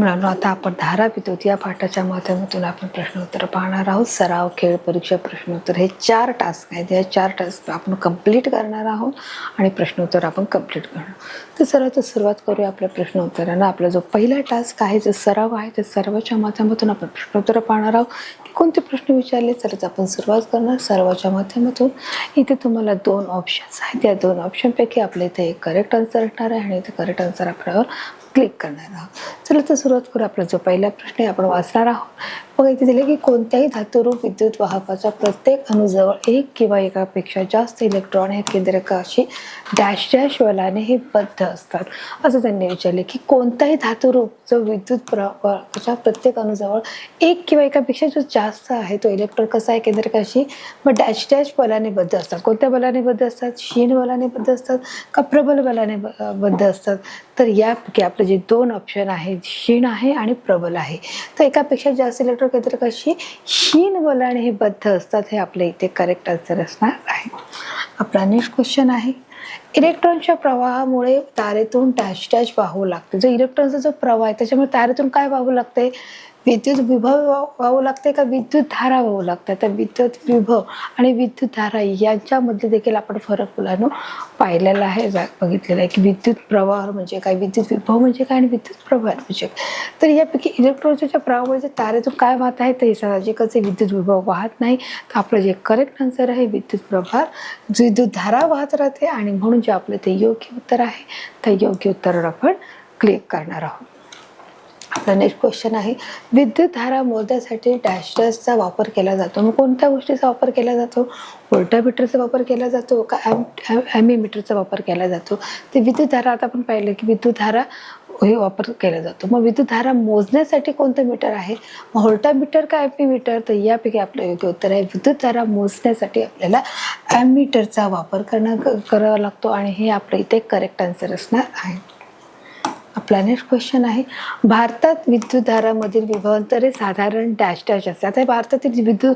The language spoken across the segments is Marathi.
मुलांनो, आता आपण धारा विद्युत या पाठाच्या माध्यमातून आपण प्रश्नोत्तर पाहणार आहोत. सराव, खेळ, परीक्षा, प्रश्नोत्तर हे 4 टास्क आहेत. या 4 टास्क आपण कंप्लीट करणार आहोत आणि प्रश्नोत्तर आपण कंप्लीट करणार. तर सर्वात सुरुवात करूया आपल्या प्रश्नोत्तरांना. आपला जो पहिला टास्क आहे, जो सराव आहे, त्या सरावाच्या माध्यमातून आपण प्रश्नोत्तर पाहणार आहोत की कोणते प्रश्न विचारले. तरच आपण सुरुवात करणार सरावाच्या माध्यमातून. इथे तुम्हाला 2 ऑप्शन्स आहेत. या 2 ऑप्शनपैकी आपल्या इथे एक करेक्ट आन्सर असणार आहे आणि इथे करेक्ट आन्सर आपल्यावर क्लिक करणार आहोत. चला तर सुरुवात करू. आपला जो पहिला प्रश्न आहे आपण वाचणार आहोत. बघा, इथे दिले की कोणत्याही धातुरूप विद्युत वाहकाच्या प्रत्येक अणुजवळ एक किंवा एकापेक्षा जास्त इलेक्ट्रॉन हे केंद्रकाशी डॅश डॅश वलाने हे बद्ध असतात. असं त्यांनी विचारले की कोणताही धातुरूप जो विद्युत वाहकाच्या प्रत्येक अणुजवळ एक किंवा एकापेक्षा जो जास्त आहे तो इलेक्ट्रॉन कसा आहे केंद्रकाशी मग डॅश डॅश बलाने बद्ध असतात. कोणत्या बलाने बद्ध असतात? क्षीण बलाने बद्ध असतात का प्रबल बलाने बद्ध असतात? तर यापैकी आपले जे 2 ऑप्शन आहेत, क्षीण आहे आणि प्रबल आहे. तर एकापेक्षा जास्त इलेक्ट्रॉन केंद्रकाशी क्षीण बलाने हे बद्ध असतात. हे आपल्या इथे करेक्ट आन्सर असणार आहे. आपला नेक्स्ट क्वेश्चन आहे, इलेक्ट्रॉनच्या प्रवाहामुळे तारेतून डॅश डॅश वाहू लागते. जो इलेक्ट्रॉनचा जो प्रवाह आहे त्याच्यामुळे तारेतून काय वाहू लागते? विद्युत विभव वाहू लागते का विद्युत धारा वाहू लागते? तर विद्युत विभव आणि विद्युत धारा यांच्यामध्ये देखील आपण फरक मुलांनो पाहिलेला आहे, बघितलेला आहे की विद्युत प्रवाह म्हणजे काय, विद्युत विभव म्हणजे काय आणि विद्युत प्रवाह म्हणजे काय. तर यापैकी इलेक्ट्रॉनच्या प्रवाहामुळे तारेतून काय वाहत आहे ते साहजिकच विद्युत विभव वाहत नाही. तर आपलं जे करेक्ट आन्सर आहे विद्युत प्रवाह, विद्युत धारा वाहत राहते आणि म्हणून जे आपलं ते योग्य उत्तर आहे त्या योग्य उत्तरावर आपण क्लिक करणार आहोत. आपला नेक्स्ट क्वेश्चन आहे, विद्युत धारा मोजण्यासाठी डॅश डॅशचा वापर केला जातो. मग कोणत्या गोष्टीचा वापर केला जातो? व्होल्टामीटरचा वापर केला जातो का ॲमीमीटरचा वापर केला जातो? ते विद्युत धारा आता आपण पाहिलं की विद्युत धारा हे वापर केला जातो. मग विद्युत धारा मोजण्यासाठी कोणतं मीटर आहे? मग व्होल्टामीटर का ॲमीमीटर? तर यापैकी आपलं योग्य उत्तर आहे विद्युत धारा मोजण्यासाठी आपल्याला ॲमीमीटरचा वापर करावा लागतो आणि हे आपलं इथे करेक्ट आन्सर असणार आहे. आपला नेक्स्ट क्वेश्चन आहे, भारतात विद्युत धारामधील विभवांतरे साधारण डॅश डॅश असते. आता भारतातील विद्युत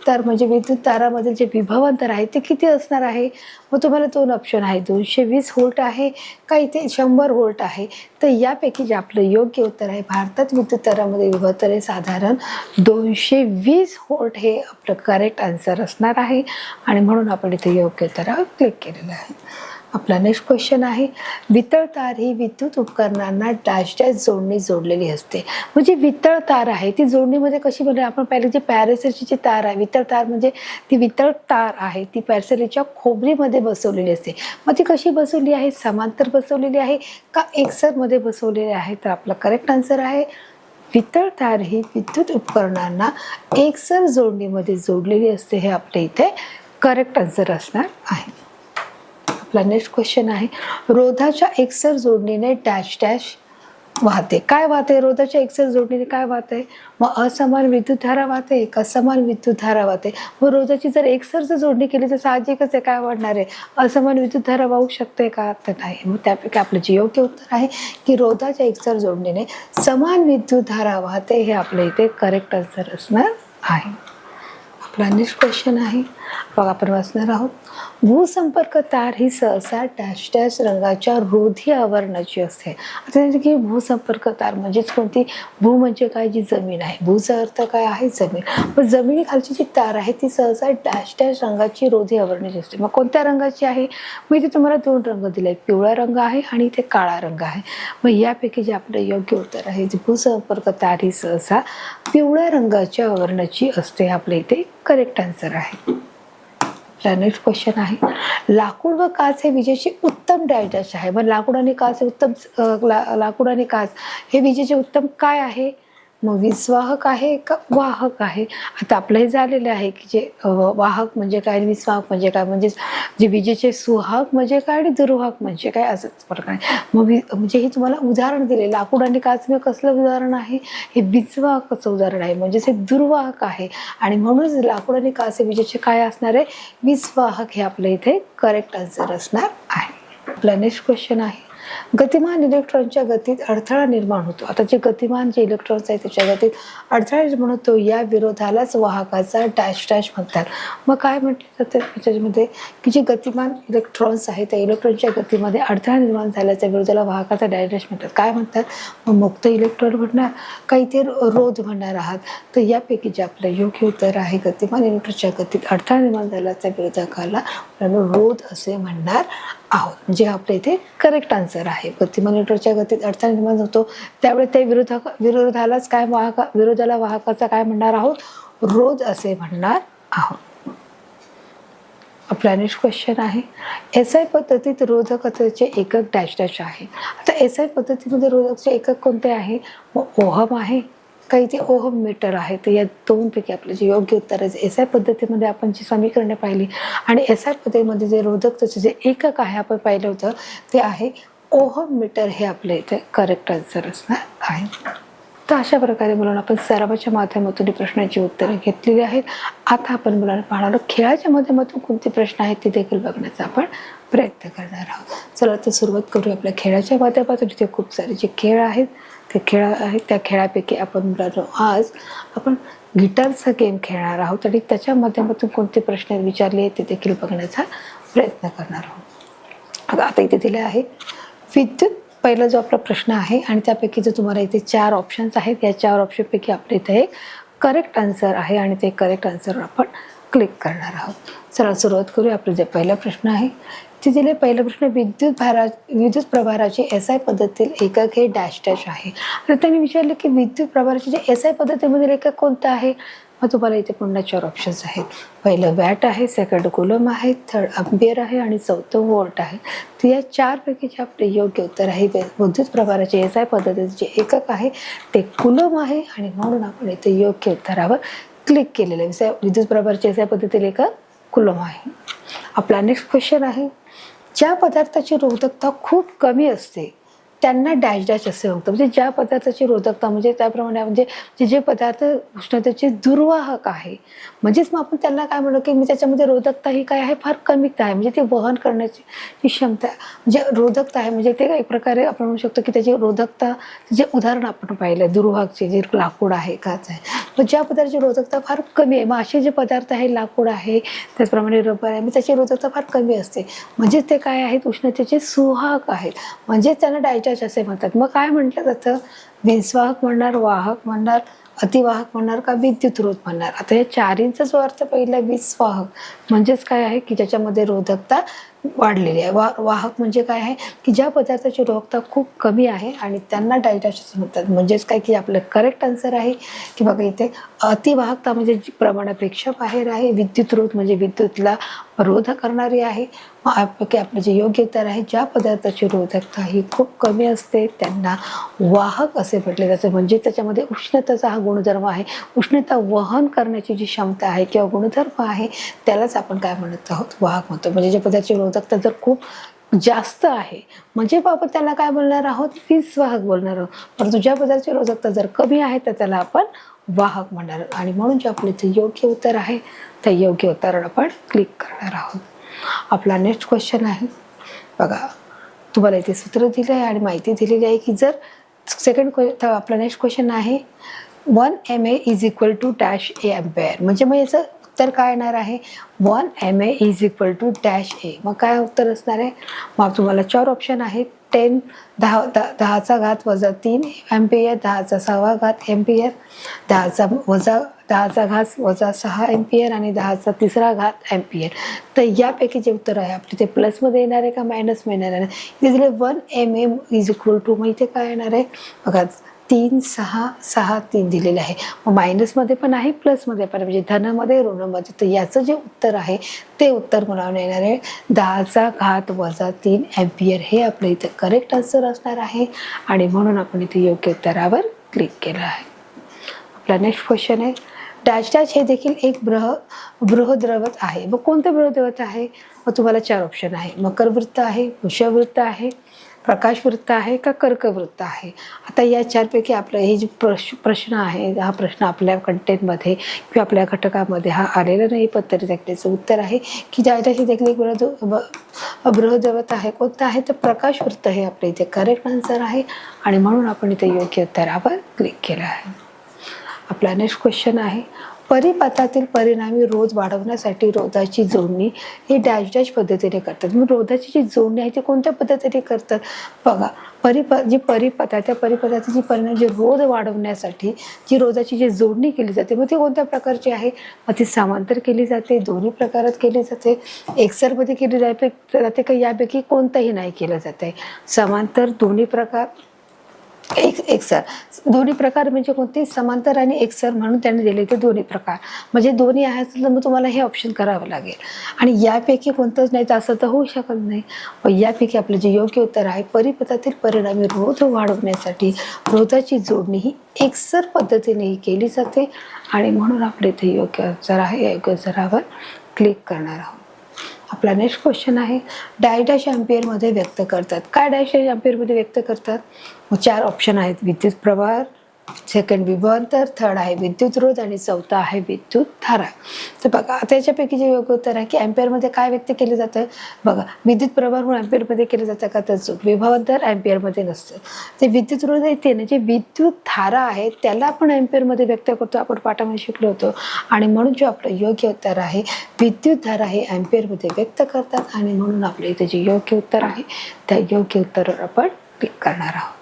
तार म्हणजे विद्युत तारामधील जे विभवांतर आहे ते किती असणार आहे? मग तुम्हाला 2 ऑप्शन आहे, 220 व्होल्ट आहे का इथे 100 व्होल्ट आहे. तर यापैकी जे आपलं योग्य उत्तर आहे भारतात विद्युत तारामध्ये विभवांतरे साधारण 220 व्होल्ट हे आपलं करेक्ट आन्सर असणार आहे आणि म्हणून आपण इथे योग्य उत्तरावर क्लिक केलेलं आहे. आपला नेक्स्ट क्वेश्चन आहे, वितळ तार ही विद्युत उपकरणांना डॅश डॅश जोडणी जोडलेली असते. म्हणजे वितळ तार आहे ती जोडणीमध्ये कशी बनली? आपण पाहिलं जे पॅरेसरची जी तार आहे, वितळ तार म्हणजे ती वितळ तार आहे ती पॅरेसरच्या खोबरीमध्ये बसवलेली असते. मग ती कशी बसवली आहे? समांतर बसवलेली आहे का एकसरमध्ये बसवलेली आहे? तर आपला करेक्ट आन्सर आहे वितळ तार ही विद्युत उपकरणांना एकसर जोडणीमध्ये जोडलेली असते. हे आपल्या इथे करेक्ट आन्सर असणार आहे. आपला नेक्स्ट क्वेश्चन आहे, रोधाच्या एकसर जोडणीने डॅश डॅश वाहते. काय वाहते? रोधाच्या एकसर जोडणीने काय वाहते? मग असमान विद्युत धारा वाहते का समान विद्युत धारा वाहते? मग रोधाची जर एकसर जोडणी केली तर साहजिकच आहे काय वाढणार आहे? असमान विद्युत धारा वाहू शकते का? तर नाही. मग त्यापैकी आपलं जे योग्य उत्तर आहे की रोधाच्या एकसर जोडणीने समान विद्युत धारा वाहते. हे आपल्या इथे करेक्ट आन्सर असणार आहे. आपला नेक्स्ट क्वेश्चन आहे, बघा आपण वाचणार आहोत, भूसंपर्क तार ही सहसा डॅश डॅश रंगाच्या रोधी आवरणाची असते. आता की भूसंपर्क तार म्हणजेच कोणती? भू म्हणजे काय? जी जमीन आहे. भूचा अर्थ काय आहे? जमीन. पण जमिनीखालची जी तार आहे ती सहसा डॅश डॅश रंगाची रोधी आवरणाची असते. मग कोणत्या रंगाची आहे? मग इथे तुम्हाला 2 रंग दिले, पिवळा रंग आहे आणि इथे काळा रंग आहे. मग यापैकी जे आपलं योग्य उत्तर आहे भूसंपर्क तार ही सहसा पिवळ्या रंगाच्या आवरणाची असते. आपल्या इथे करेक्ट आन्सर आहे. नेक्स्ट क्वेश्चन आहे, लाकूड व काच हे विजेचे उत्तम डॅश डॅश आहे. मग लाकूड आणि काच हे उत्तम लाकूड आणि काच हे विजेचे उत्तम काय आहे? मग विस्वाहक आहे का वाहक आहे? आता आपलं हे झालेलं आहे की जे वाहक म्हणजे काय आणि विस्वाहक म्हणजे काय, म्हणजे जे विजेचे सुवाहक म्हणजे काय आणि दुर्वाहक म्हणजे काय असंच फरक आहे. मग म्हणजे हे तुम्हाला उदाहरण दिले, लाकूड आणि काच हे कसलं उदाहरण आहे? हे विस्वाहकाचं उदाहरण आहे, म्हणजेच हे दुर्वाहक आहे आणि म्हणूनच लाकूड आणि काच हे विजेचे काय असणार आहे? विस्वाहक. हे आपल्या इथे करेक्ट आन्सर असणार आहे. आपला नेक्स्ट क्वेश्चन आहे, गतिमान इलेक्ट्रॉनच्या गतीत अडथळा निर्माण होतो. आता जे गतिमान जे इलेक्ट्रॉन्स आहेत त्याच्या गतीत अडथळा निर्माण होतो, या विरोधालाच वाहकाचा डॅश डॅश म्हणतात. मग काय म्हटलं जातं त्याच्यामध्ये की जे गतिमान इलेक्ट्रॉन्स आहेत त्या इलेक्ट्रॉनच्या गतीमध्ये अडथळा निर्माण झाल्याच्या विरोधाला वाहकाचा डॅश डॅश म्हणतात. काय म्हणतात? मग मुक्त इलेक्ट्रॉन म्हणणार का इथे रोध म्हणणार आहात? तर यापैकी जे आपलं योग्य उत्तर आहे गतिमान इलेक्ट्रॉनच्या गतीत अडथळा निर्माण झाल्याच्या विरोधकाला रोध असे म्हणणार आहोत. म्हणजे आपल्या इथे करेक्ट आन्सर आहे. गतिमान इलेक्ट्रॉनच्या गतीत अडथळा निर्माण होतो त्यावेळी ते विरोधालाच काय विरोधाला वाहकाचा काय म्हणणार आहोत? रोध असे म्हणणार आहोत. आपला नेक्स्ट क्वेश्चन आहे, एसआय पद्धतीत रोधकतेचे एकक डॅश डॅश आहे. आता एसआय पद्धतीमध्ये रोधकचे एकक कोणते आहे? ओहम आहे का इथे ओहम मीटर आहे? तर या दोनपैकी आपलं जे योग्य उत्तर आहे एसआय पद्धतीमध्ये आपण जी समीकरणे पाहिली आणि एसआय पद्धतीमध्ये जे रोधकतेचे जे एकक आहे आपण पाहिलं होतं ते आहे ओहम मीटर. हे आपल्या इथे करेक्ट आन्सर असणार आहे. तर अशा प्रकारे मुलांना आपण सरावाच्या माध्यमातून प्रश्नांची उत्तरे घेतलेली आहेत. आता आपण मुलांना पाहणार आहोत खेळाच्या माध्यमातून कोणते प्रश्न आहेत ते देखील बघण्याचा आपण प्रयत्न करणार आहोत. चला तर सुरुवात करूया आपल्या खेळाच्या माध्यमातून. इथे खूप सारे जे खेळ आहेत ते खेळ आहेत त्या खेळापैकी आपण मुलांना आज आपण गिटारचा गेम खेळणार आहोत आणि त्याच्या माध्यमातून कोणते प्रश्न विचारले ते देखील बघण्याचा प्रयत्न करणार आहोत. आता इथे दिले आहे विद्युत पहिला जो आपला प्रश्न आहे आणि त्यापैकी जो तुम्हाला इथे 4 ऑप्शन्स आहेत या 4 ऑप्शनपैकी आपल्या इथे एक करेक्ट आन्सर आहे आणि ते करेक्ट आन्सरवर आपण क्लिक करणार आहोत. चला सुरुवात करूया. आपला जे पहिला प्रश्न आहे ते दिले पहिला प्रश्न विद्युत प्रभाराचे एसआय पद्धतीतील एकक हे डॅश डॅश आहे. आणि त्यांनी विचारले की विद्युत प्रभाराचे जे एसआय पद्धतीमधील एकक कोणतं आहे? मग तुम्हाला इथे पुन्हा 4 ऑप्शन्स आहेत. पहिलं वॅट आहे, सेकंड कुलम आहे, थर्ड अँपियर आहे आणि चौथं वोल्ट आहे. तर या 4 पैकी जे आपले योग्य उत्तर आहे विद्युत प्रभाराचे एसआय पद्धतीचे जे एकक आहे ते कुलम आहे आणि म्हणून आपण इथे योग्य उत्तरावर क्लिक केलेलं आहे. विद्युत प्रभाराचे एसआय पद्धतीतील एकक कुलम आहे. आपला नेक्स्ट क्वेश्चन आहे, ज्या पदार्थाची रोधकता खूप कमी असते त्यांना डॅश डॅश असे म्हणतात. म्हणजे ज्या पदार्थाची रोधकता म्हणजे त्याप्रमाणे म्हणजे जे पदार्थ उष्णतेचे दुर्वाहक आहे म्हणजेच मग आपण त्यांना काय म्हणू की त्याच्यामध्ये रोधकता ही काय आहे फार कमीच आहे. म्हणजे ते वहन करण्याची जी क्षमता म्हणजे रोधकता आहे म्हणजे ते एक प्रकारे आपण म्हणू शकतो की त्याची रोधकता जे उदाहरण आपण पाहिलं दुर्वाहकचे जे लाकूड आहे काच आहे मग ज्या पदार्थाची रोधकता फार कमी आहे मग असे जे पदार्थ आहे लाकूड आहे त्याचप्रमाणे रबर आहे मग त्याची रोधकता फार कमी असते म्हणजेच ते काय आहेत उष्णतेचे सुवाहक आहेत म्हणजेच त्यांना डायजॅस्ट असे म्हणतात. मग काय म्हटलं जातं? विस्वाहक म्हणणार, वाहक म्हणणार, अतिवाहक म्हणणार का विद्युतरोध म्हणणार? आता या 4चा जो अर्थ पहिला विस्वाहक म्हणजेच काय आहे की ज्याच्यामध्ये रोधकता वाढलेली आहे. वाहक म्हणजे काय आहे की ज्या पदार्थाची रोधकता खूप कमी आहे आणि त्यांना डायजॅस्ट असं म्हणतात. म्हणजेच काय की आपलं करेक्ट आन्सर आहे की बघा इथे अतिवाहकता म्हणजे प्रमाणापेक्षा बाहेर आहे. विद्युतरोध म्हणजे विद्युतला रोध करणारी आहे. मग आपलं जे योग्य उत्तर आहे ज्या पदार्थाची रोधकता ही खूप कमी असते त्यांना वाहक असे म्हटले जाते. म्हणजे त्याच्यामध्ये उष्णतेचा हा गुणधर्म आहे. उष्णता वहन करण्याची जी क्षमता आहे किंवा गुणधर्म आहे त्यालाच आपण काय म्हणत आहोत? वाहक म्हणतो. म्हणजे ज्या पदार्थाची रोधकता जर खूप जास्त आहे म्हणजे आपण त्याला काय बोलणार आहोत? विस्वाहक बोलणार आहोत. परंतु ज्या पदार्थाची रोधकता जर कमी आहे तर त्याला आपण वाहक म्हणणार आणि म्हणून जे आपले इथे योग्य उत्तर आहे त्या योग्य उत्तरावर आपण क्लिक करणार आहोत. आपला नेक्स्ट क्वेश्चन आहे बघा तुम्हाला इथे सूत्र दिलं आहे आणि माहिती दिलेली आहे की जर आपला नेक्स्ट क्वेश्चन आहे 1 MA is equal to dash A ampere. म्हणजे मग याचं उत्तर काय येणार आहे? 1 MA is equal to dash A. मग काय उत्तर असणार आहे? मग तुम्हाला 4 ऑप्शन आहेत. 10चा घात वजा 3 एम्पियर, 10चा 6वा घात एम्पियर, 10चा घात वजा 6 एम्पियर आणि 10चा 3रा घात एम्पियर. तर यापैकी जे उत्तर आहे आपले ते प्लसमध्ये येणार आहे का मायनसमध्ये येणार आहे? इथे दिले 1 MA इज इक्वल टू मग इथे काय येणार आहे बघा 3 6 6 3 दिलेले आहे. मग मायनसमध्ये पण आहे प्लसमध्ये पण म्हणजे धनामध्ये ऋणामध्ये. तर याचं जे उत्तर आहे ते उत्तर मला येणार आहे 10चा घात वजा 3 एम्पियर. हे आपलं इथे करेक्ट आन्सर असणार आहे आणि म्हणून आपण इथे योग्य उत्तरावर क्लिक केलं आहे. आपला नेक्स्ट क्वेश्चन आहे डॅश डॅश हे देखील एक बृहद्रवत आहे. मग कोणतं बृहद्रवत आहे? मग तुम्हाला 4 ऑप्शन आहे. मकरवृत्त आहे, कुशवृत्त आहे, प्रकाशवृत्त आहे का कर्कवृत्त आहे? आता या चारपैकी आपलं हे जे प्रश्न आहे, हा प्रश्न आपल्या कंटेंटमध्ये किंवा आपल्या घटकामध्ये हा आलेला नाही, पण तरी त्याचं उत्तर आहे की ज्याच्याशी देखील एक बृहदेवता आहे. कोणतं आहे तर प्रकाशवृत्त हे आपल्या इथे करेक्ट आन्सर आहे आणि म्हणून आपण इथे योग्य उत्तरावर क्लिक केलं आहे. आपला नेक्स्ट क्वेश्चन आहे, परिपथातील परिणामी रोध वाढवण्यासाठी रोधाची जोडणी ही डॅश डॅश पद्धतीने करतात. मग रोधाची जी जोडणी आहे ती कोणत्या पद्धतीने करतात? बघा, जी परिपथ आहे त्या परिपथाची जी परिणाम जी रोध वाढवण्यासाठी जी रोधाची जी जोडणी केली जाते मग ती कोणत्या प्रकारची आहे? मग ती समांतर केली जाते, दोन्ही प्रकारात केली जाते, एकसरमध्ये केली जाते का यापैकी कोणतंही नाही केलं जाते? समांतर, दोन्ही प्रकार, एकसर. दोन्ही प्रकार म्हणजे कोणते? समांतर आणि एकसर म्हणून त्यांनी दिले ते दोन्ही प्रकार. म्हणजे दोन्ही आहेत तर मग तुम्हाला हे ऑप्शन करावं लागेल आणि यापैकी कोणतंच नाही तर असं तर होऊ शकत नाही. व यापैकी आपलं जे योग्य उत्तर आहे, परिपथातील परिणामी रोध वाढवण्यासाठी रोधाची जोडणी ही एकसर पद्धतीने केली जाते आणि म्हणून आपले इथे योग्य उत्तर आहे. योग्य उत्तरावर क्लिक करणार आहोत. आपला नेक्स्ट क्वेश्चन आहे, डॅश डॅश एम्पियरमध्ये व्यक्त करतात. काय डॅश डॅश एम्पियरमध्ये व्यक्त करतात? मग 4 ऑप्शन आहेत, विद्युत प्रवाह, सेकंड विभवांतर, थर्ड आहे विद्युत रोध आणि चौथा आहे विद्युत धारा. तर बघा आता याच्यापैकी जे योग्य उत्तर आहे की एम्पियरमध्ये काय व्यक्त केलं जातं? बघा, विद्युत प्रवाह म्हणून एम्पियरमध्ये केलं जातं का? तर चूक. विभवांतर एम्पियरमध्ये नसतं. ते विद्युत रोध आहे ते जे विद्युत धारा आहे त्याला आपण एम्पियरमध्ये व्यक्त करतो, आपण पाठामध्ये शिकलो होतो आणि म्हणून जे आपलं योग्य उत्तर आहे विद्युत धारा हे एम्पियरमध्ये व्यक्त करतात आणि म्हणून आपल्या इथे जे योग्य उत्तर आहे त्या योग्य उत्तरावर आपण क्लिक करणार आहोत.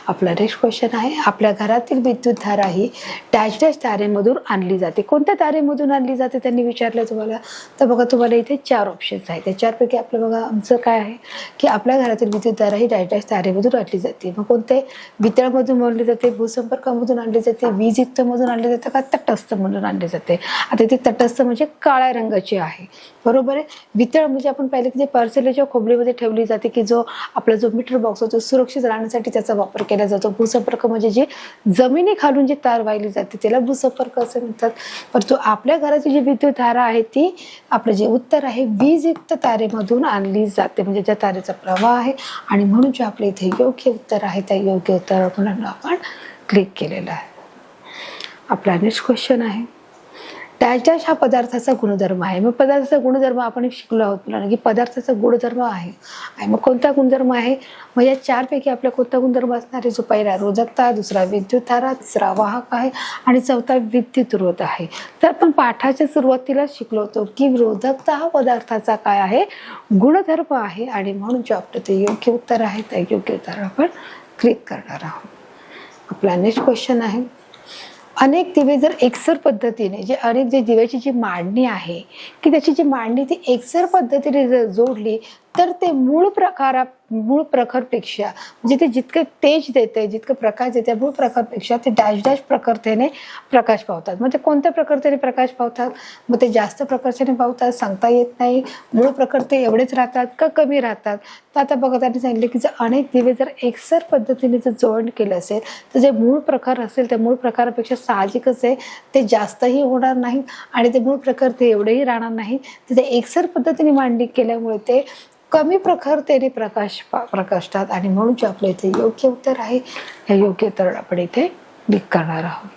आपला नेक्स्ट क्वेश्चन आहे, आपल्या घरातील विद्युत धारा ही डॅश डॅश तारेमधून आणली जाते. कोणत्या तारेमधून आणली जाते त्यांनी विचारलं तुम्हाला. तर बघा तुम्हाला इथे 4 ऑप्शन्स आहेत. त्या चारपैकी आपलं बघा आमचं काय आहे की आपल्या घरातील विद्युत धारा ही डॅश डॅश तारेमधून आणली जाते. मग कोणते? वितळमधून आणली जाते, भूसंपर्कामधून आणली जाते, वीजयुक्तमधून आणली जाते का तटस्थमधून आणली जाते? आता ती तटस्थ म्हणजे काळ्या रंगाची आहे, बरोबर आहे. वितळ म्हणजे आपण पाहिलं की जे पार्सलच्या खोबलीमध्ये ठेवली जाते की जो आपला जो मीटर बॉक्स होतो सुरक्षित राहण्यासाठी त्याचा वापर केला जातो. भूसंपर्क म्हणजे जे जमिनी खालून जी तार वाहिली जाते त्याला भूसंपर्क असं म्हणतात. परंतु आपल्या घराची जी विद्युत धारा आहे ती आपलं जे उत्तर आहे वीजयुक्त तारेमधून आणली जाते, म्हणजे त्या तारेचा प्रवाह आहे आणि म्हणून जे आपल्या इथे योग्य उत्तर आहे त्या योग्य उत्तरावर आपण क्लिक केलेलं आहे. आपला नेक्स्ट क्वेश्चन आहे, डॅश डॅश हा पदार्थाचा गुणधर्म आहे. मग पदार्थाचा गुणधर्म आपण शिकलो आहोत मुलांना की पदार्थाचा गुणधर्म आहे. मग कोणता गुणधर्म आहे? मग या चारपैकी आपला कोणता गुणधर्म असणार आहे? जो पहिला रोधकता, दुसरा विद्युत धारा, तिसरा वाहक आहे आणि चौथा विद्युत रोध आहे. तर आपण पाठाच्या सुरुवातीला शिकलो होतो की रोधकता हा पदार्थाचा काय आहे? गुणधर्म आहे आणि म्हणून जे आपलं ते योग्य उत्तर आहे त्या योग्य उत्तरावर आपण क्लिक करणार आहोत. आपला नेक्स्ट क्वेश्चन आहे, अनेक दिवे जर एकसर पद्धतीने जे दिव्याची जी मांडणी आहे की त्याची जी मांडणी ती एकसर पद्धतीने जर जोडली तर ते मूळ प्रखरपेक्षा म्हणजे ते जितके तेज देते, जितकं प्रकाश देते मूळ प्रखरपेक्षा ते डॅश डॅश प्रखरतेने प्रकाश पावतात. मग ते कोणत्या प्रखरतेने प्रकाश पावतात? मग ते जास्त प्रखरतेने पावतात सांगता येत नाही. मूळ प्रखरते एवढेच राहतात का कमी राहतात? तर आता बघा त्यांनी सांगितले की जर अनेक दिवे जर एकसर पद्धतीने जर जॉईंट केलं असेल तर जे मूळ प्रकार असेल त्या मूळ प्रकारापेक्षा साहजिकच आहे ते जास्तही होणार नाहीत आणि ते मूळ प्रकार ते एवढेही राहणार नाही. तर ते एकसर पद्धतीने मांडणी केल्यामुळे ते कमी प्रखरतेने प्रकाशतात आणि म्हणून जे आपल्या इथे योग्य उत्तर आहे या योग्य उत्तर आपण इथे क्लिक करणार आहोत.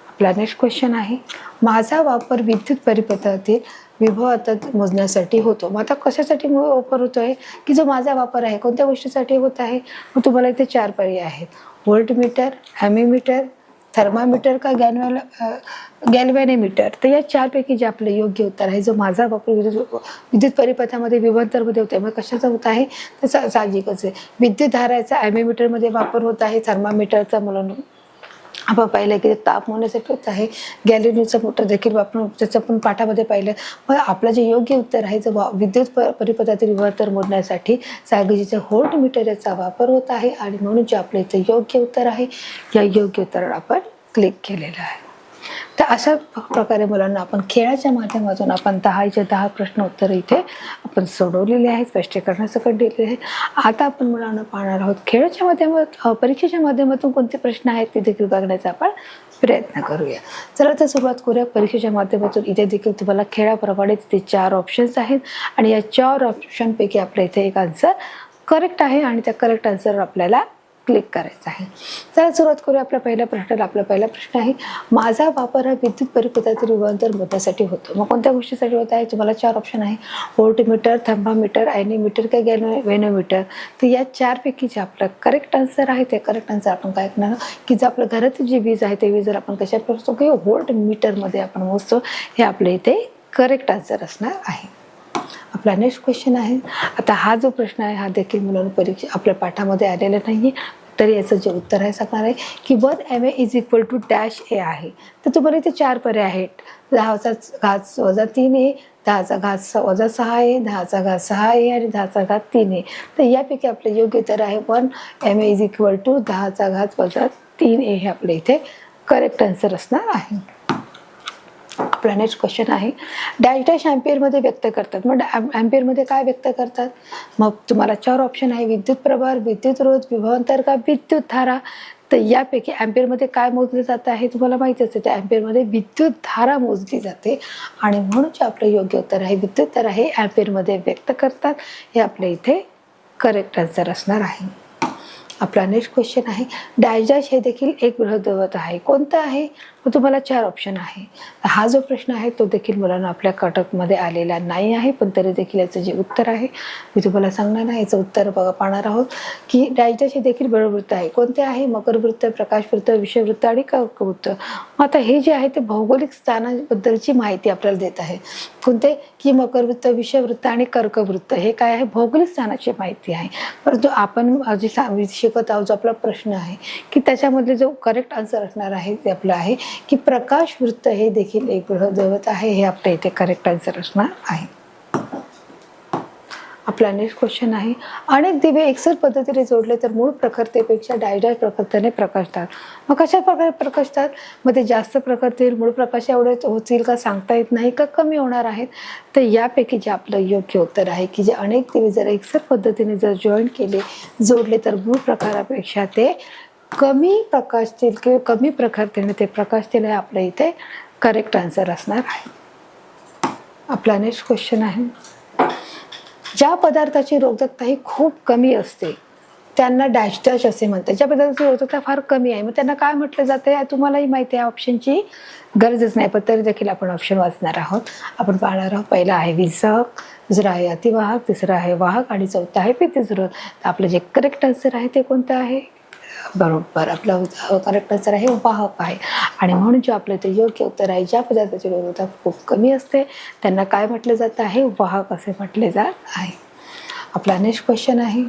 आपला नेक्स्ट क्वेश्चन आहे, माझा वापर विद्युत परिपथातील विभवांतर मोजण्यासाठी होतो. मग आता कशासाठी वापर होतोय की जो माझा वापर आहे कोणत्या गोष्टीसाठी होत आहे? मग तुम्हाला इथे 4 पर्याय आहेत, व्होल्टमीटर, ॲमीमीटर, थर्मामीटर का गॅल्व्हॅनोमीटर. तर या 4 पैकी जे आपलं योग्य उत्तर आहे, जो माझा वापर विद्युत परिपथामध्ये विभवांतरमध्ये होत आहे, मग कशाचा होत आहे? तर साहजिकच आहे विद्युत धाराचा ॲमीमीटरमध्ये वापर होत आहे, थर्मामीटरचा म्हणून आपण पाहिलं की ताप मोजण्यासाठी होत आहे, गॅल्व्हॅनोमीटरचा मोटर देखील वापरून त्याचं पण पाठामध्ये पाहिलं. मग आपलं जे योग्य उत्तर आहे जो विद्युत परिपथातील विभवांतर मोजण्यासाठी साहजिकच व्होल्टमीटर याचा वापर होत आहे आणि म्हणून जे आपलं इथे योग्य उत्तर आहे या योग्य उत्तरावर आपण क्लिक केलेलं आहे. तर अशा प्रकारे मुलांना आपण खेळाच्या माध्यमातून आपण 10चे 10 प्रश्न उत्तर इथे आपण सोडवलेले आहेत, स्पष्टीकरणासकट दिलेले आहे. आता आपण मुलांना पाहणार आहोत खेळाच्या माध्यमातून परीक्षेच्या माध्यमातून कोणते प्रश्न आहेत ते देखील बघण्याचा आपण प्रयत्न करूया. चला तर सुरुवात करूया परीक्षेच्या माध्यमातून. इथे देखील तुम्हाला खेळाप्रमाणेच ते 4 ऑप्शन्स आहेत आणि या 4 ऑप्शनपैकी आपल्या इथे एक आन्सर करेक्ट आहे आणि त्या करेक्ट आन्सरवर आपल्याला क्लिक करायचं आहे. चला सुरुवात करूया आपल्या पहिल्या प्रश्नाला. आपला पहिला प्रश्न आहे, माझा वापर हा विद्युत परिपथातील रूपांतर मोजण्यासाठी होतो. मग कोणत्या गोष्टीसाठी होत आहे? तुम्हाला 4 ऑप्शन आहे, व्होल्टमीटर, थर्मामीटर, आयनीमीटर का वेनोमीटर. तर या 4 पैकी जे आपलं करेक्ट आन्सर आहे ते करेक्ट आन्सर आपण काय करणार की जर आपल्या घरातील जी वीज आहे ते वीज जर आपण कशा मोजतो की व्होल्टमीटरमध्ये आपण मोजतो, हे आपल्या इथे करेक्ट आन्सर असणार आहे. आपला नेक्स्ट क्वेश्चन आहे, आता हा जो प्रश्न आहे हा देखील मुलांना परीक्षा आपल्या पाठामध्ये आलेला नाही तरी याचं जे उत्तर आहे सांगणार आहे की 1 MA is equal to dash A आहे. तर तुम्हाला इथे 4 पर्याय आहेत, 10⁻³ ए, 10⁻6 ए, 10⁻6 ए आणि 10⁻3 ए. तर यापैकी आपलं योग्य उत्तर आहे 1 MA इज इक्वल टू 10⁻³ ए हे आपल्या इथे करेक्ट आन्सर असणार आहे. आपला नेक्स्ट क्वेश्चन आहे, डॅश डॅश ॲम्पियरमध्ये व्यक्त करतात. मग ॲम्पियरमध्ये काय व्यक्त करतात? मग तुम्हाला 4 ऑप्शन आहे, विद्युत प्रभार, विद्युत रोध, विभवांतर का विद्युत धारा. तर यापैकी ॲम्पियरमध्ये काय मोजले जात आहे तुम्हाला माहिती असते, त्या ॲम्पियरमध्ये विद्युत धारा मोजली जाते आणि म्हणून जे आपलं योग्य उत्तर आहे विद्युत धारा हे ॲम्पियरमध्ये व्यक्त करतात, हे आपल्या इथे करेक्ट आन्सर असणार आहे. आपला नेक्स्ट क्वेश्चन आहे, डॅश डॅश हे देखील एक बृहद्दैवत आहे. कोणतं आहे? मग तुम्हाला 4 ऑप्शन आहे. हा जो प्रश्न आहे तो देखील मुलांना आपल्या कटकमध्ये आलेला नाही आहे, पण तरी देखील याचं जे उत्तर आहे मी तुम्हाला सांगणार नाही. याचं उत्तर बघा पाहणार आहोत की डॅश डॅश हे देखील बळवृत्त आहे. कोणते आहे? मकरवृत्त, प्रकाशवृत्त, विषुववृत्त आणि कर्कवृत्त. मग आता हे जे आहे ते भौगोलिक स्थानाबद्दलची माहिती आपल्याला देत आहे. कोणते? की मकरवृत्त, विषुववृत्त आणि कर्कवृत्त हे काय आहे? भौगोलिक स्थानाची माहिती आहे. परंतु आपण जे शिकत आहोत जो आपला प्रश्न आहे की त्याच्यामधले जो करेक्ट आन्सर असणार आहे ते आपलं आहे की प्रकाशवृत्त हे देखील एक बृहद्दैवत आहे, हे आपल्या इथे करेक्ट आन्सर असणार आहे. आपला नेक्स्ट क्वेश्चन आहे, अनेक दिवे एकसर पद्धतीने जोडले तर मूळ प्रखरतेपेक्षा डॅश डॅश प्रखरतेने प्रकाशतात. मग कशा प्रकारे प्रकाशतात? मग ते जास्त प्रखरतेतील मूळ प्रकाश एवढे होतील का सांगता येत नाही का कमी होणार आहेत? तर यापैकी जे आपलं योग्य उत्तर आहे की जे अनेक दिवे जर एकसर पद्धतीने जर जॉईन केले जोडले तर मूळ प्रकारापेक्षा ते कमी प्रकाशतील किंवा कमी प्रखरतेने ते प्रकाशतील, हे आपल्या इथे करेक्ट आन्सर असणार आहे. आपला नेक्स्ट क्वेश्चन आहे, ज्या पदार्थाची रोधकता ही खूप कमी असते त्यांना डॅश डॅश असे म्हणतात. ज्या पदार्थाची रोधकता फार कमी आहे मग त्यांना काय म्हटलं जाते तुम्हालाही माहिती आहे, ऑप्शनची गरजच नाही पण तरी देखील आपण ऑप्शन वाचणार आहोत. आपण पाहणार आहोत, पहिला आहे विसहक, दुसरा आहे अतिवाहक, तिसरा आहे वाहक आणि चौथा आहे विद्युतरोध. तर आपलं जे करेक्ट आन्सर आहे ते कोणतं आहे? बरोबर, आपलं करेक्ट आन्सर आहे वाहक आहे. आणि म्हणून जे आपलं ते योग्य उत्तर आहे, ज्या पदार्थाची रोधकता खूप कमी असते त्यांना काय म्हटलं जात आहे? वाहक असे म्हटले जात आहे. आपला नेक्स्ट क्वेश्चन आहे,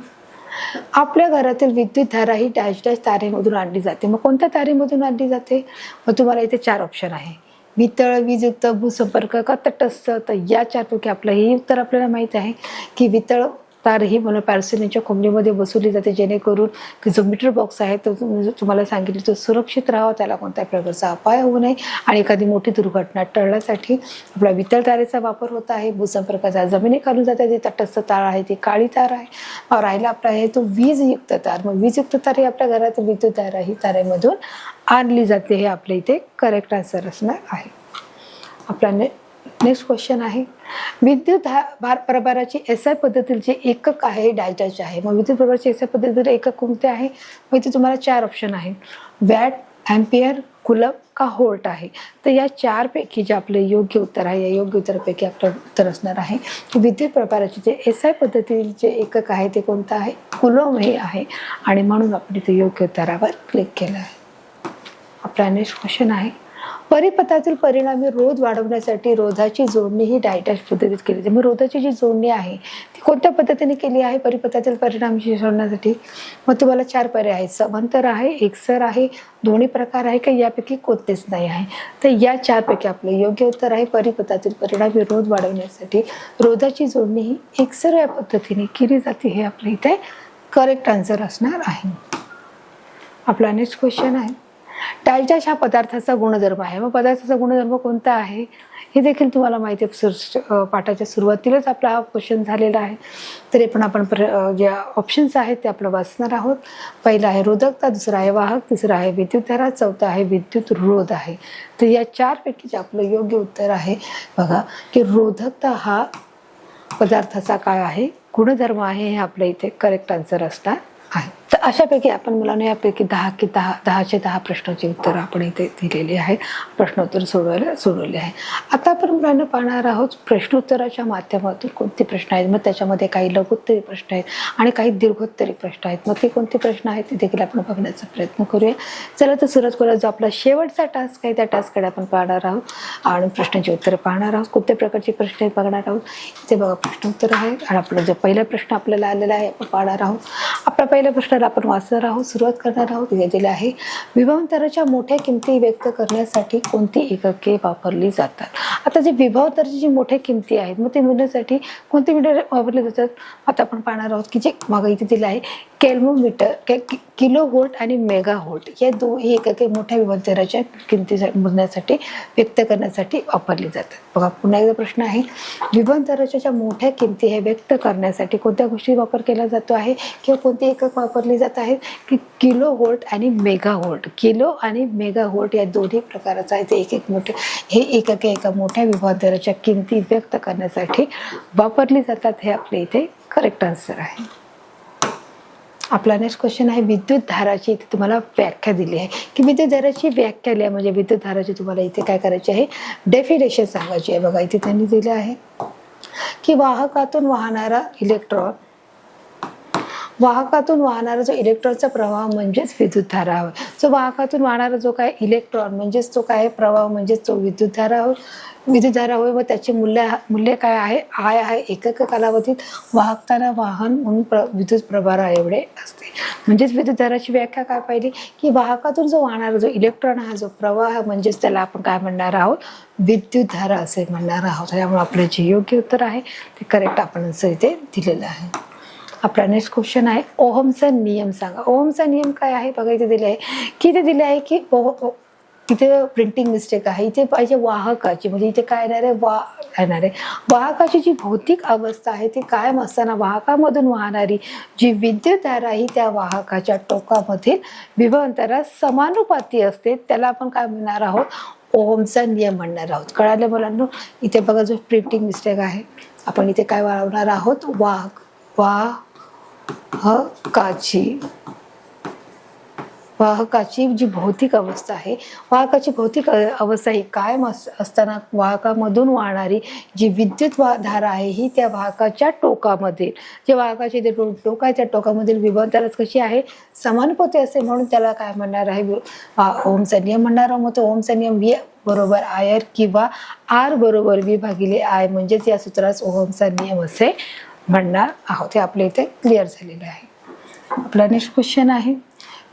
आपल्या घरातील विद्युत धारा ही डॅश डॅश तारेमधून आणली जाते. मग कोणत्या तारेमधून आणली जाते? मग तुम्हाला इथे 4 ऑप्शन आहे, वितळ, वीजयुक्त, भूसंपर्क का तटस्थ. तर या 4 पैकी आपलं हे उत्तर आपल्याला माहिती आहे की वितळ तार ही मला पॅल्सिनच्या कोंबडीमध्ये बसवली जाते, जेणेकरून जो मीटर बॉक्स आहे तो तुम्हाला सांगितलं तो सुरक्षित राहावा, त्याला कोणत्याही प्रकारचा अपाय होऊ नये आणि एखादी मोठी दुर्घटना टळण्यासाठी आपला वितळ तारेचा वापर होत आहे. भूसंपर्काचा जमिनीखालून जाते जी तटस्थ तार आहे ती काळी तार आहे. राहिला आपला आहे तो वीजयुक्त तार. मग वीजयुक्त तार ही आपल्या घरात विद्युत तार ही तारेमधून आणली जाते, हे आपल्या इथे करेक्ट आन्सर असणार आहे. आपला नेक्स्ट क्वेश्चन आहे, विद्युत प्रभाराची SI पद्धतीतील जे एकक आहे डॅश डॅश आहे. मग विद्युत प्रभाराची SI पद्धतीतील एकक कोणते आहे? मग इथे तुम्हाला 4 ऑप्शन आहे, वॅट, अँपियर, कुलम का व्होल्ट आहे. तर या 4 पैकी जे आपले योग्य उत्तर आहे, या योग्य उत्तरापैकी आपलं उत्तर असणार आहे की विद्युत प्रभाराची जे SI पद्धतीतील जे एकक आहे ते कोणतं आहे? कुलम हे आहे आणि म्हणून आपण इथे योग्य उत्तरावर क्लिक केलं आहे. आपला नेक्स्ट क्वेश्चन आहे, परिपथातील परिणामी रोध वाढवण्यासाठी रोधाची जोडणी ही डॅश डॅश पद्धतीत केली जाते. मग रोधाची जी जोडणी आहे ती कोणत्या पद्धतीने केली आहे परिपथातील परिणामी सोडण्यासाठी? मग तुम्हाला 4 पर्याय आहेत, समांतर आहे, एकसर आहे, दोन्ही प्रकार आहे का यापैकी कोणतेच नाही आहे. तर या 4 पैकी आपलं योग्य उत्तर आहे परिपथातील परिणामी रोध वाढवण्यासाठी रोधाची जोडणी ही एकसर या पद्धतीने केली जाते, हे आपल्या इथे करेक्ट आन्सर असणार आहे. आपला नेक्स्ट क्वेश्चन आहे, डॅश डॅश हा पदार्थाचा गुणधर्म आहे. मग पदार्थाचा गुणधर्म कोणता आहे हे देखील तुम्हाला माहिती आहे, पाठाच्या सुरुवातीलाच आपला हा क्वेश्चन झालेला आहे. तरी पण आपण जे ऑप्शन्स आहेत ते आपलं वाचणार आहोत. पहिला आहे रोधकता, दुसरा आहे वाहक, तिसरा आहे विद्युतधारा, चौथा आहे विद्युत रोध आहे. तर या 4 पैकी जे आपलं योग्य उत्तर आहे बघा की रोधकता हा पदार्थाचा काय आहे? गुणधर्म आहे हे आपल्या इथे करेक्ट आन्सर असणार आहे. तर अशापैकी आपण मुलांना यापैकी 10चे 10 प्रश्नांची उत्तर आपण इथे दिलेली आहे, प्रश्नोत्तर सोडवले आहे. आता आपण मुलांना पाहणार आहोत प्रश्नोत्तराच्या माध्यमातून कोणते प्रश्न आहेत. मग त्याच्यामध्ये काही लघुत्तरी प्रश्न आहेत आणि काही दीर्घोत्तरी प्रश्न आहेत. मग ते कोणते प्रश्न आहेत ते देखील आपण बघण्याचा प्रयत्न करूया. चला तर सुरुवात करूया. जो आपला शेवटचा टास्क आहे त्या टास्ककडे आपण पाहणार आहोत आणि प्रश्नांची उत्तरं पाहणार आहोत. कोणत्या प्रकारचे प्रश्न बघणार आहोत. इथे बघा प्रश्नोत्तर आहे आणि आपला जो पहिला प्रश्न आपल्याला आलेला आहे आपण पाहणार आहोत. आपला पहिला प्रश्न आपण वाचणार आहोत, सुरुवात करणार आहोत. इथे दिले आहे विभवांतराच्या मोठ्या किमती व्यक्त करण्यासाठी कोणती एकके वापरली जातात. आता जे विभवांतराची जी मोठ्या किमती आहेत मग ते मोजण्यासाठी कोणती मीटर वापरले जातात. आता आपण पाहणार आहोत की जे मागे इथे दिले आहे केल्व्होमीटर, किलो व्होल्ट आणि मेगा व्होल्ट या दोन्ही एकके मोठ्या विभवांतराच्या किमती मोजण्यासाठी व्यक्त करण्यासाठी वापरली जातात. बघा पुन्हा एकदा प्रश्न आहे विभवांतराच्या ज्या मोठ्या किमती हे व्यक्त करण्यासाठी कोणत्या गोष्टी वापर केला जातो आहे किंवा कोणते एकक वापरले जात आहेत की किलो व्होल्ट आणि मेगा व्होल्ट. किलो आणि मेगा व्होल्ट या दोन्ही प्रकाराचा आहे एक मोठे हे एकके एका मोठ्या विभवांतराच्या किमती व्यक्त करण्यासाठी वापरली जातात. हे आपले इथे करेक्ट आन्सर आहे. आपला नेक्स्ट क्वेश्चन आहे विद्युत धाराची. इथे तुम्हाला व्याख्या दिली आहे की विद्युत धाराची व्याख्या लिहा. म्हणजे विद्युत धाराची तुम्हाला इथे काय करायची आहे डेफिनेशन सांगायची आहे. बघा इथे त्यांनी दिले आहे की वाहकातून वाहणारा जो इलेक्ट्रॉनचा प्रवाह म्हणजेच विद्युत धारा होय. जो वाहकातून वाहणारा जो काय इलेक्ट्रॉन म्हणजेच तो काय प्रवाह म्हणजेच तो विद्युत धारा होय व त्याचे मूल्य काय आहे आय आहे. एकक कालावधीत वाहकताना वाहन म्हणून विद्युत प्रभार एवढे असते. म्हणजेच विद्युत धाराची व्याख्या काय पाहिली की वाहकातून जो वाहणारा जो इलेक्ट्रॉन हा जो प्रवाह म्हणजेच त्याला आपण काय म्हणणार आहोत विद्युत धारा असे म्हणणार आहोत. त्यामुळे आपलं जे योग्य उत्तर आहे ते करेक्ट आपण असं इथे दिलेलं आहे. आपला नेक्स्ट क्वेश्चन आहे ओहमचा नियम सांगा. ओहमचा नियम काय आहे बघा इथे दिले आहे की इथे दिले आहे की इथे प्रिंटिंग मिस्टेक आहे. इथे पाहिजे वाहकाची म्हणजे इथे काय येणार आहे वाहकाची जी भौतिक अवस्था आहे ती कायम असताना वाहकामधून वाहणारी जी विद्युत धारा आहे त्या वाहकाच्या टोकामधील विभवांतरात समानुपाती असते. त्याला आपण काय म्हणणार आहोत ओहमचा नियम म्हणणार आहोत. कळालं मुलांना. इथे बघा जो प्रिंटिंग मिस्टेक आहे आपण इथे काय वाढवणार आहोत वाहकाची जी भौतिक अवस्था आहे वाहकाची भौतिक अवस्था ही कायम असताना वाहकामधून वाहणारी जी विद्युत धारा आहे ही त्या वाहकाच्या टोकामधील जे वाहकाचे जे टोक आहे त्या टोकामधील विभवांतरात कशी आहे समानुपाती असे म्हणून त्याला काय म्हणणार आहे ओहमचा नियम म्हणणार आहोत. तो ओहमचा नियम V बरोबर IR किंवा R बरोबर V भागिले I म्हणजेच या सूत्रास ओहमचा नियम असे म्हणणार आहोत. हे आपल्या इथे क्लिअर झालेलं आहे. आपला नेक्स्ट क्वेश्चन आहे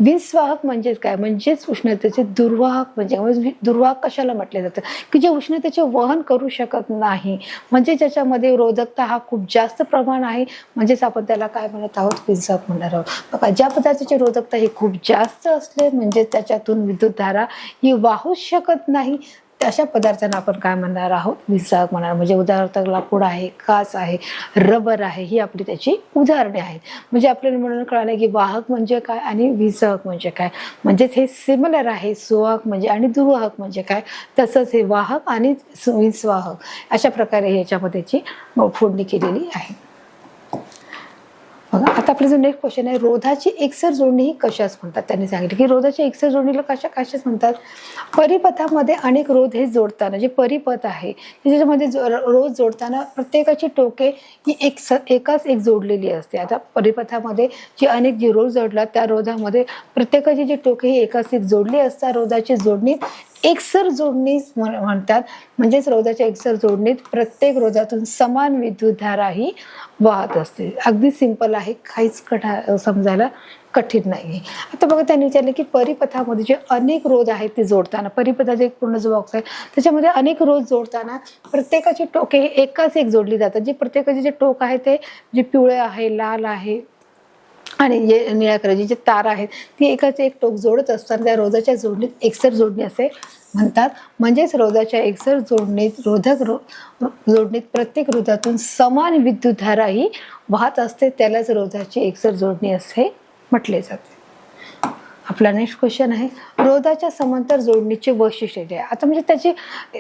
विस्वाहक म्हणजेच काय. म्हणजेच उष्णतेचे दुर्वाहक म्हणजे दुर्वाहक कशाला म्हटले जातं की जे उष्णतेचे वहन करू शकत नाही म्हणजे ज्याच्यामध्ये रोधकता हा खूप जास्त प्रमाण आहे म्हणजेच आपण त्याला काय म्हणत आहोत विस्वाहक म्हणणार आहोत. बघा ज्या पदार्थाची रोधकता ही खूप जास्त असले म्हणजे त्याच्यातून विद्युत धारा ही वाहूच शकत नाही अशा पदार्थांना आपण काय म्हणणार आहोत विस्वाहक म्हणणार. म्हणजे उदाहरणार्थ लाकूड आहे, काच आहे, रबर आहे ही आपली त्याची उदाहरणे आहेत. म्हणजे आपल्याला म्हणून कळालं की वाहक म्हणजे काय आणि विस्वाहक म्हणजे काय. म्हणजेच हे सिमिलर आहे. सुवाहक म्हणजे आणि दुर्वाहक म्हणजे काय तसंच हे वाहक आणि विस्वाहक अशा प्रकारे ह्याच्यामध्येची फोडणी केलेली आहे. बघा आता आपला जो नेक्स्ट क्वेश्चन आहे रोधाची एकसर जोडणी ही कशास म्हणतात. त्यांनी सांगितलं की रोधाची एकसर जोडणीला कशास म्हणतात. परिपथामध्ये अनेक रोध हे जोडताना जे परिपथ आहे त्याच्यामध्ये रोध जोडताना प्रत्येकाची टोके ही एकाच एक जोडलेली असते. आता परिपथामध्ये जी अनेक जी रोध जोडतात त्या रोधामध्ये प्रत्येकाची जी टोके ही एकाच एक जोडली असतात. रोधाची जोडणी एकसर जोडणी म्हणतात. म्हणजेच रोधाच्या एकसर जोडणीत प्रत्येक रोधातून समान विद्युत धारा ही वाहत असते. अगदी सिंपल आहे, काहीच समजायला कठीण नाही. आता बघा त्यांनी विचारले की परिपथामध्ये जे अनेक रोध आहेत ते जोडताना परिपथाचे एक पूर्ण जो बॉक्स आहे त्याच्यामध्ये अनेक रोध जोडताना प्रत्येकाची टोके हे एकाच एक जोडली जातात. जे प्रत्येकाचे जे टोक आहे ते जे पिवळे आहे, लाल आहे आणि जे निळ्या कलरची जे तार आहेत ती एकाच एक टोक जोडत असताना त्या रोधाच्या जोडणीत एकसर जोडणी असे म्हणतात. म्हणजेच रोधाच्या एकसर जोडणीत जोडणीत प्रत्येक रोधातून समान विद्युत धारा ही वाहत असते. त्यालाच रोधाची एकसर जोडणी असे म्हटले जाते. आपला नेक्स्ट क्वेश्चन आहे, रोधाच्या समांतर जोडणीचे वैशिष्ट्य जे आहे. आता म्हणजे त्याची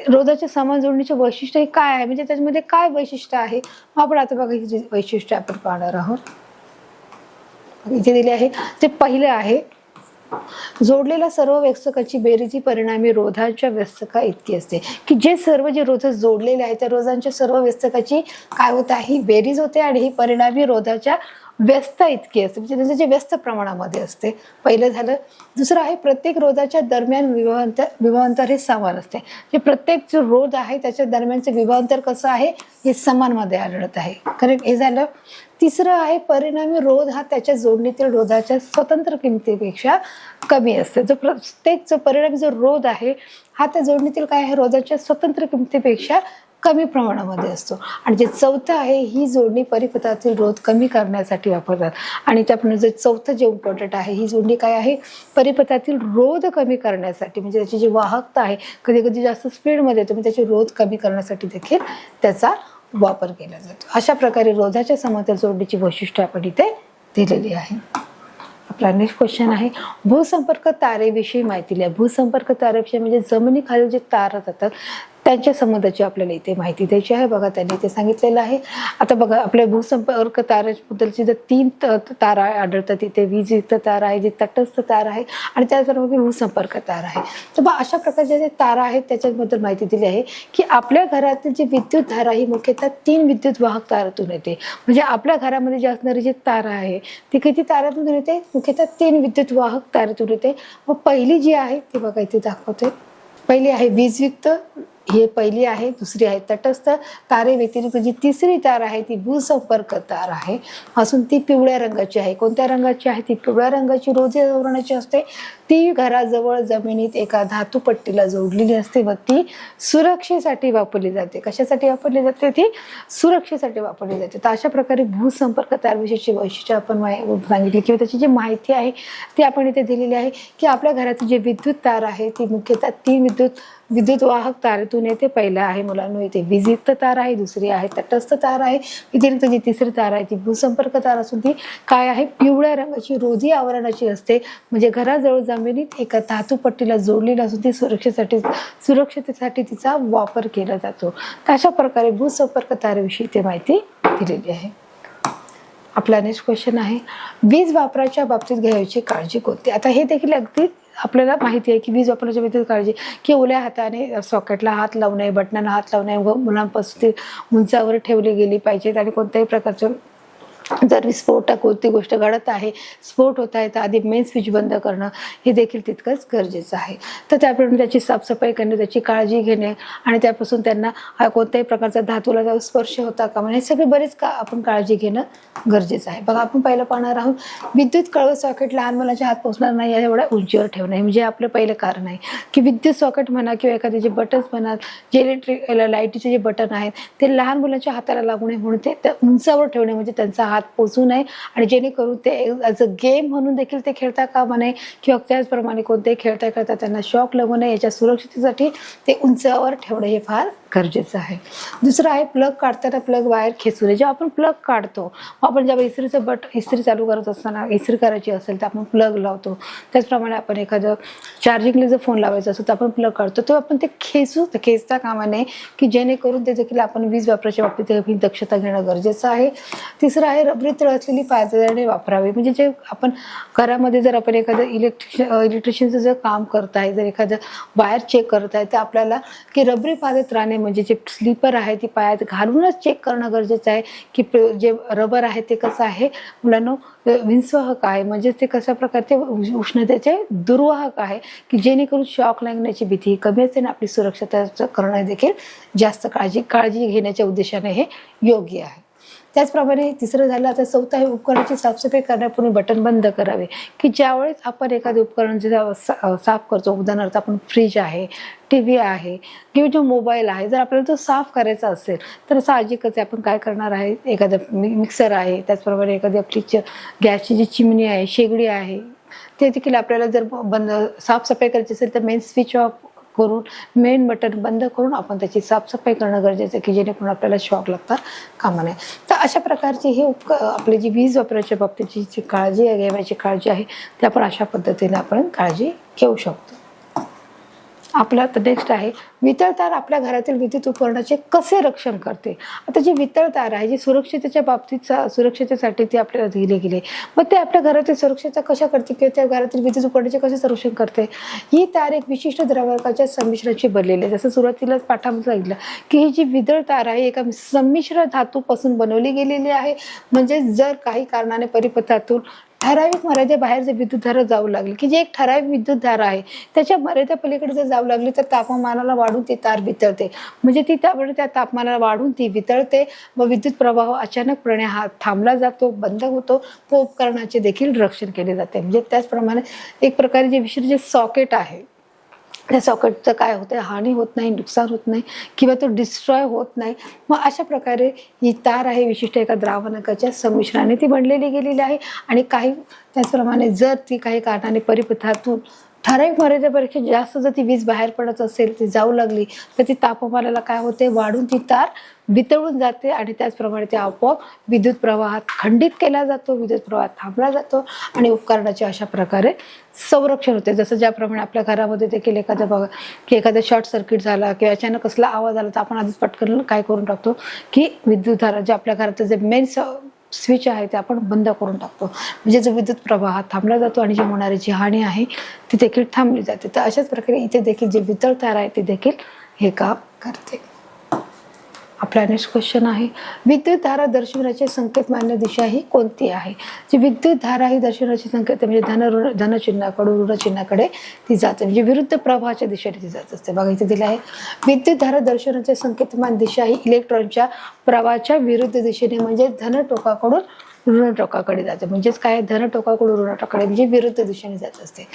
रोधाच्या समान जोडणीचे वैशिष्ट्य काय आहे, म्हणजे त्याच्यामध्ये काय वैशिष्ट्य आहे, आपण आता बघा ही जी वैशिष्ट्य आपण पाहणार आहोत. इथे दिले आहे. ते पहिलं आहे, जोडलेल्या सर्व व्यस्तकाची बेरीज ही परिणामी रोधांच्या व्यस्तका इतकी असते. की जे सर्व जे रोध जोडलेले आहेत त्या रोधांच्या सर्व व्यस्तकाची काय होत आहे, बेरीज होते आणि ही परिणामी रोधाच्या व्यस्त इतकी असते, म्हणजे त्याचे जे व्यस्त प्रमाणामध्ये असते. पहिलं झालं. दुसरं आहे, प्रत्येक रोधाच्या दरम्यान विभवांतर हे समान असते. जे प्रत्येक जो रोध आहे त्याच्या दरम्यानचे विभवांतर कसं आहे, हे समान मध्ये आढळत आहे. करेक्ट, हे झालं. तिसरं आहे, परिणामी रोध हा त्याच्या जोडणीतील रोधाच्या स्वतंत्र किमतीपेक्षा कमी असते. जो प्रत्येक जो परिणामी जो रोध आहे हा त्या जोडणीतील काय आहे, रोधाच्या स्वतंत्र किमतीपेक्षा कमी प्रमाणामध्ये असतो. आणि जे चौथं आहे, ही जोडणी परिपथातील रोध कमी करण्यासाठी वापरतात. आणि त्याप्रमाणे जे चौथं जे इम्पॉर्टंट आहे, ही जोडणी काय आहे, परिपथातील रोध कमी करण्यासाठी, म्हणजे त्याची जी वाहकता आहे कधी कधी जास्त स्पीडमध्ये येते, त्याची रोध कमी करण्यासाठी देखील त्याचा वापर केला जातो. अशा प्रकारे रोधाच्या समांतर जोडणीची वैशिष्ट्ये आपण इथे दिलेली आहे. आपला नेक्स्ट क्वेश्चन आहे, भूसंपर्क तारेविषयी माहिती लिहा. भूसंपर्क तारेविषयी म्हणजे जमिनीखाली जे तारा जातात त्यांच्या संबंधाची आपल्याला इथे माहिती द्यायची आहे. बघा त्यांनी इथे सांगितलेलं आहे. आता बघा आपल्या भूसंपर्क ताऱ्याबद्दलची जर 3 तारा आढळतात. तिथे वीजयुक्त तारा आहे, जी तटस्थ तारा आहे आणि त्याचबरोबर भूसंपर्क तारा आहे. तर बघा अशा प्रकारचे जे तारा आहेत त्याच्याबद्दल माहिती दिली आहे की आपल्या घरातील जी विद्युत धारा ही मुख्यतः 3 विद्युत वाहक तारातून येते. म्हणजे आपल्या घरामध्ये जी असणारी जी तारा आहे ती किती तारातून येते, मुख्यतः 3 विद्युत वाहक तारातून येते. मग पहिली जी आहे ती बघा इथे दाखवते. पहिली आहे वीजयुक्त, ही पहिली आहे. दुसरी आहे तटस्थ तारे व्यतिरिक्त जी तिसरी तार आहे ती भूसंपर्क तार आहे, असून ती पिवळ्या रंगाची आहे. कोणत्या रंगाची आहे, ती पिवळ्या रंगाची रोधी धोरणाची असते. ती घराजवळ जमिनीत एका धातूपट्टीला जोडलेली असते व ती सुरक्षेसाठी वापरली जाते. कशासाठी वापरली जाते, ती सुरक्षेसाठी वापरली जाते. तर अशा प्रकारे भूसंपर्क तारविषयीची वैशिष्ट्ये आपण सांगितली किंवा त्याची जी माहिती आहे ती आपण इथे दिलेली आहे. की आपल्या घरातील जे विद्युत तार आहे ती मुख्यतः 3 विद्युत वाहक तारेतून येते. पहिला आहे मुलांनो इथे वीजयुक्त तार आहे, दुसरी आहे तटस्थ तार आहे, व्यतिरिक्त जी तिसरी तार आहे ती भूसंपर्क तार असून ती काय आहे, पिवळ्या रंगाची रोधी आवरणाची असते. म्हणजे घराजवळ जमिनीत एका धातूपट्टीला जोडलेली असून ती सुरक्षिततेसाठी तिचा वापर केला जातो. तर अशा प्रकारे भूसंपर्क तारेविषयी ते माहिती दिलेली आहे. आपला नेक्स्ट क्वेश्चन आहे, वीज वापराच्या बाबतीत घ्यायची काळजी कोणती. आता हे देखील अगदी आपल्याला माहिती आहे की वीज वापराच्या बाबतीत काळजी, की ओल्या हाताने सॉकेटला हात लावू नये, बटनाला हात लावू नये, मुलांपासून उंचावर ठेवली गेली पाहिजेत आणि कोणत्याही प्रकारचं जर विस्फोटक कोणती गोष्ट घडत आहे, स्फोट होत आहे, तर आधी मेन स्विच बंद करणं हे देखील तितकंच गरजेचं आहे. तर त्याप्रमाणे त्याची साफसफाई करणे, त्याची काळजी घेणे आणि त्यापासून त्यांना कोणत्याही प्रकारचा धातूला स्पर्श होता का म्हणजे हे सगळे बरेच आपण काळजी घेणं गरजेचं आहे. बघा आपण पहिलं पाहणार आहोत, विद्युत कळव सॉकेट लहान मुलांच्या हात पोहोचणार नाही एवढ्या उंचीवर ठेवणे, म्हणजे आपलं पहिलं कारण आहे. की विद्युत सॉकेट म्हणा किंवा एखादे जे बटन्स म्हणा, जे इलेक्ट्रिक लाईटीचे जे बटन आहेत ते लहान मुलांच्या हाताला लागू नये म्हणून ते उंचावर ठेवणे, म्हणजे त्यांचा हात पोचू नये आणि जेणेकरून ते ॲज अ गेम म्हणून देखील ते खेळता कामा नये किंवा त्याचप्रमाणे कोणतेही खेळता त्यांना शॉक लागू नये, याच्या सुरक्षिततेसाठी ते उंचावर ठेवणे हे फार गरजेचं आहे. दुसरं आहे, प्लग काढताना प्लग वायर खेचू नये. जेव्हा आपण प्लग काढतो, आपण जेव्हा इस्त्री चालू करत असताना इस्त्री करायची असेल तर आपण प्लग लावतो. त्याचप्रमाणे आपण एखादं चार्जिंगला जर फोन लावायचा असेल तर आपण प्लग काढतो, तेव्हा आपण ते खेचता कामा नये, की जेणेकरून ते देखील आपण वीज वापराच्या बाबतीत दक्षता घेणं गरजेचं आहे. तिसरं आहे, रबरी तळसलेली पातेरणे वापरावी. म्हणजे जे आपण घरामध्ये जर आपण एखादं इलेक्ट्रिशियनचं जर काम करत आहे, जर एखादं वायर चेक करत आहे, तर आपल्याला की रबरी पादत्राणे म्हणजे जे स्लीपर आहे ती पायात घालूनच चेक करणं गरजेचं आहे. की जे रबर आहे ते कसं आहे मुलांनो, विंचवाहक आहे, म्हणजेच ते कशा प्रकारचे उष्णतेचे दुर्वाहक आहे, की जेणेकरून शॉक लागण्याची भीती कमी असते आणि आपली सुरक्षता करणं देखील जास्त काळजी घेण्याच्या उद्देशाने हे योग्य आहे. त्याचप्रमाणे तिसरं झालं. आता चौथं आहे, उपकरणाची साफसफाई करण्यापूर्वी बटन बंद करावे. की ज्यावेळेस आपण एखादे उपकरण साफ करतो, उदाहरणार्थ आपण फ्रीज आहे, TV आहे किंवा जो मोबाईल आहे, जर आपल्याला तो साफ करायचा असेल तर साहजिकच आपण काय करणार आहे, एखादं मिक्सर आहे, त्याचप्रमाणे एखादी आपली गॅसची जी चिमणी आहे, शेगडी आहे, ते देखील आपल्याला जर साफसफाई करायची असेल तर मेन स्विच ऑफ करून मेन बटन बंद करून आपण त्याची साफसफाई करणं गरजेचं आहे की जेणेकरून आपल्याला शॉक लागता कामा नये. तर अशा प्रकारची ही आपली जी वीज वापराच्या बाबतीची जी काळजी आहे, घेण्याची काळजी आहे, ते आपण अशा पद्धतीने आपण काळजी घेऊ शकतो. आपला तर नेक्स्ट आहे, वितळ तार आपल्या घरातील विद्युत उपकरणाचे कसे रक्षण करते. आता जी वितळ तार आहे जी सुरक्षिततेच्या बाबतीत सुरक्षिततेसाठी ती आपल्याला दिली गेली, मग ते आपल्या घरातील सुरक्षितता कशा करते किंवा त्या घरातील विद्युत उपकरणाचे कसे संरक्षण करते. ही तार एक विशिष्ट द्रव्यकाच्या संमिश्रणाची बनलेली आहे. जसं सुरुवातीलाच पाठामध्ये सांगितलं की ही जी वितळ तार आहे एका संमिश्र धातूपासून बनवली गेलेली आहे. म्हणजे जर काही कारणाने परिपथातून ठराविक मर्यादेबाहेर जर विद्युतधारा जाऊ लागली की जी एक ठराविक विद्युतधारा आहे त्याच्या मर्यादा पलीकडे जर जाऊ लागली तर तापमानाला वाढून ती तार वितळते. म्हणजे ती त्यामुळे त्या तापमानाला वाढून ती वितळते व विद्युत प्रवाह अचानकपणे हा थांबला जातो, बंद होतो व उपकरणाचे देखील रक्षण केले जाते. म्हणजे त्याचप्रमाणे एक प्रकारे जे विशिष्ट जे सॉकेट आहे त्या सॉकेटचं काय होतं, हानी होत नाही, नुकसान होत नाही किंवा तो डिस्ट्रॉय होत नाही. मग अशा प्रकारे ही तार आहे विशिष्ट एका द्रावणकाच्या संमिश्रणाने ती बनलेली गेलेली आहे. आणि काही त्याचप्रमाणे जर ती काही कारणाने परिपथातून ठराविक मर्यादेपेक्षा जास्त जर ती वीज बाहेर पडत असेल, ती जाऊ लागली तर ती तापमानाला काय होते, वाढून ती तार वितळून जाते आणि त्याचप्रमाणे ते आपोआप विद्युत प्रवाहात खंडित केला जातो, विद्युत प्रवाह थांबला जातो आणि उपकरणाचे अशा प्रकारे संरक्षण होते. जसं ज्याप्रमाणे आपल्या घरामध्ये देखील एखादं बघा की एखादा शॉर्ट सर्किट झाला किंवा अचानक कसला आवाज आला तर आपण आधीच पटकन काय करून टाकतो की विद्युतधारा जे आपल्या घराचं जे मेन स्विच आहे ते आपण बंद करून टाकतो. म्हणजे जो विद्युत प्रवाह थांबला जातो आणि जी होणारी जी हानी आहे ती देखील थांबली जाते. तर अशाच प्रकारे इथे देखील जे वितळ तार आहे ते देखील हे काम करते. आपला नेक्स्ट क्वेश्चन आहे, विद्युत धारा दर्शवण्याचे संकेत मान्य दिशा ही कोणती आहे. जी विद्युत धारा ही दर्शवण्याची संकेत म्हणजे धन चिन्हाकडून ऋण चिन्हाकडे ती जाते, म्हणजे विरुद्ध प्रवाहाच्या दिशेने ती जात असते. बघा इथे दिलं आहे, विद्युत धारा दर्शवण्याचे संकेतमान दिशा ही इलेक्ट्रॉनच्या प्रवाहाच्या विरुद्ध दिशेने म्हणजे धन टोकाकडून ऋण टोकाकडे जाते. म्हणजेच काय, धन टोकाकडून ऋण टोकाकडे म्हणजे विरुद्ध दिशेने जात असते.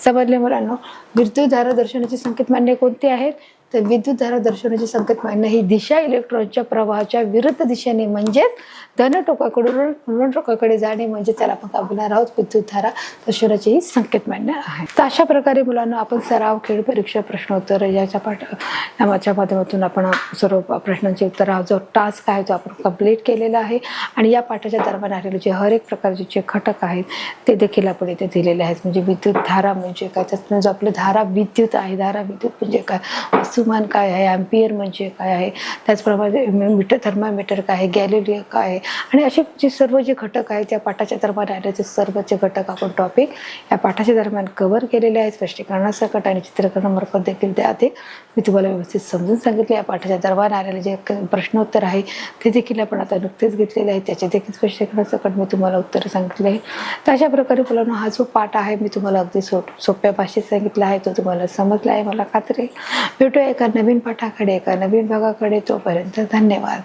समजले मुलांनो. विद्युत धारा दर्शवण्याचे संकेत मान्य कोणते आहेत, तर विद्युत धारा दर्शवण्याचे संकेत मान्य ही दिशा इलेक्ट्रॉनच्या प्रवाहाच्या विरुद्ध दिशेने म्हणजेच धन टोकाकडून ऋण टोकाकडे जाणे म्हणजे त्याला आपण काय बोलणार आहोत, विद्युत धारा दर्शवण्याचे ही संकेत मान्य आहे. तर अशा प्रकारे मुलांना आपण सराव, खेळ परीक्षा, प्रश्नोत्तर याच्या माध्यमातून आपण सर्व प्रश्नांचे उत्तर जो टास्क आहे तो आपण कंप्लीट केलेला आहे. आणि या पाठाच्या दरम्यान आलेले जे हर एक प्रकारचे जे घटक आहेत ते देखील आपण इथे दिलेले आहेत. म्हणजे विद्युत धारा म्हणजे काय, त्यात जो आपली धारा विद्युत आहे, धारा विद्युत म्हणजे काय, वस्तुमान काय आहे, अँपियर म्हणजे काय आहे, त्याचप्रमाणे मीटर, थर्मामीटर काय आहे, गॅलिलिओ काय आहे, आणि असे जे सर्व जे घटक आहेत त्या पाठाच्या दरम्यान आलेले सर्वचे घटक आपण टॉपिक या पाठाच्या दरम्यान कव्हर केलेले आहेत. स्पष्टीकरणासकट आणि चित्रीकरणामार्फत देखील त्या आधी मी तुम्हाला व्यवस्थित समजून सांगितले. या पाठाच्या दरम्यान आलेले जे प्रश्नोत्तर आहे ते देखील आपण आता नुकतेच घेतलेले आहेत, त्याचे देखील स्पष्टीकरणासकट मी तुम्हाला उत्तर सांगितले आहे. तर अशा प्रकारे मुलांना हा जो पाठ आहे मी तुम्हाला अगदी सोप्या भाषेत सांगितला आहे, तो तुम्हाला समजला आहे मला खात्री आहे. भेटूया एका नवीन पाठाकडे, एका नवीन भागाकडे. तोपर्यंत धन्यवाद.